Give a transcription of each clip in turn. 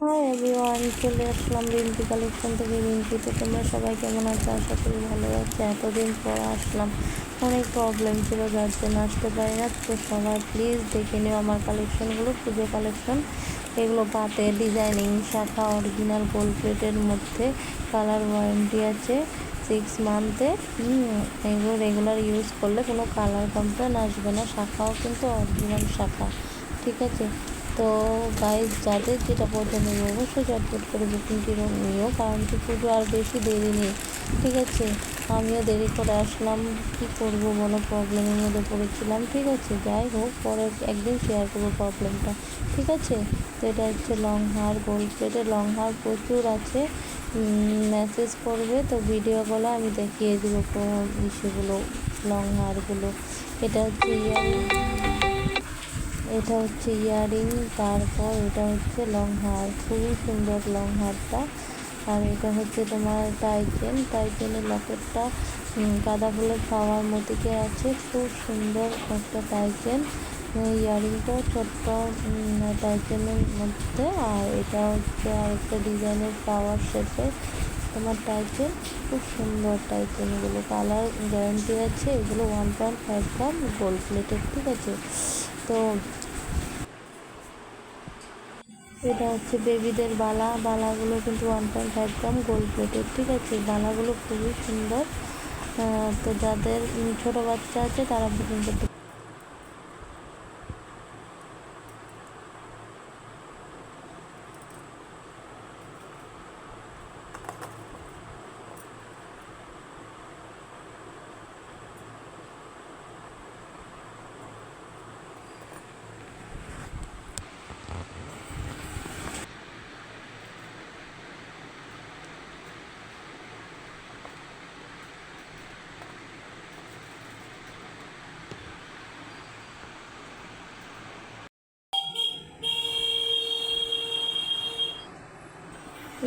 Hi everyone, চলে আসলাম Rimpi collection থেকে। রিম্পিতে তোমরা সবাই কেমন আছো? আশা করি ভালো আছে। এতদিন পর আসলাম, অনেক প্রবলেম ছিল যার জন্য আসতে পারি না। তো সবাই প্লিজ দেখে নিও আমার কালেকশনগুলো, পুজো কালেকশন। এগুলো পাতে ডিজাইনিং শাখা, অরিজিনাল গোল্ড প্লেটের মধ্যে, কালার ওয়ারেন্টি আছে 6 মান্থে। এগুলো রেগুলার ইউজ করলে কোনো কালার কমপ্লেন আসবে না। শাখাও কিন্তু অরিজিনাল শাখা, ঠিক আছে। তো গাইজ, যাদের যেটা পছন্দ হবে অবশ্যই চটপট করে বুকিংটি নিও, কারণ কি পুজো আর বেশি দেরি নেই, ঠিক আছে। আমিও দেরি করে আসলাম, কি করব বলো, প্রবলেমের মধ্যে পড়েছিলাম, ঠিক আছে। যাই হোক, পরে একদিন শেয়ার করবো প্রবলেমটা, ঠিক আছে। তো এটা হচ্ছে লং হার, গোল্ড প্লেটের লং হার প্রচুর আছে। মেসেজ করবে তো ভিডিওগুলো আমি দেখিয়ে দেবো ইসেগুলো, লং হারগুলো। এটা হচ্ছে ইয়ারিং, তারপর এটা হচ্ছে লং হার, খুবই সুন্দর লং হারটা। আর এটা হচ্ছে তোমার টাইচেনের লকেটটা, গাঁদা ফুলের ফ্লাওয়ার মতিকে আছে, খুব সুন্দর একটা টাইচেন। ইয়ারিংটাও ছোট্ট টাইচেনের মধ্যে। আর এটা হচ্ছে আরেকটা ডিজাইনের ফ্লাওয়ার শেপের তোমার টাইচেন, খুব সুন্দর টাইচেনগুলো, কালার গ্যারান্টি আছে। এগুলো 1.5 গ্রাম গোল্ড প্লেটের, ঠিক আছে। তো এটা হচ্ছে বেবিদের বালাগুলো কিন্তু 1.5 গ্রাম গোল্ড প্লেটের, ঠিক আছে। বালাগুলো খুবই সুন্দর। তো যাদের ছোট বাচ্চা আছে তারা বুকিং করতে।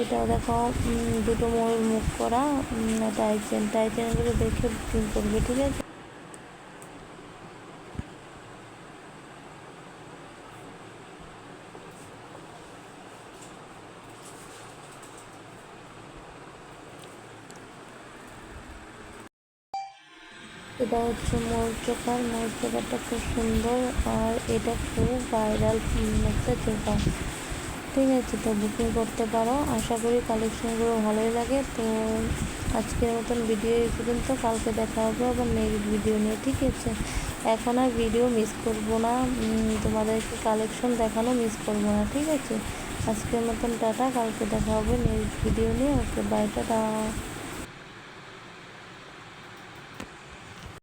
এটাও দেখো, দুটো ময়ূর মুখ করা টাইচেনগুলো দেখে বুকিং করবে, ঠিক আছে। এটা হচ্ছে ময়ূর চোকারটা খুব সুন্দর। আর এটা খুব ভাইরাল একটা চোকা, ঠিক আছে। তো বুকিং করতে পারো, আশা করি কালেকশনগুলো ভালোই লাগে। তো আজকের মতন ভিডিও এই পর্যন্ত, কালকে দেখা হবে আবার নেক্সট ভিডিও নিয়ে, ঠিক আছে। এখন আর ভিডিও মিস করবো না, তোমাদেরকে কালেকশন দেখানো মিস করবো না, ঠিক আছে। আজকের মতন টাটা, কালকে দেখা হবে নেক্সট ভিডিও নিয়ে। ওকে, বাই, টাটা।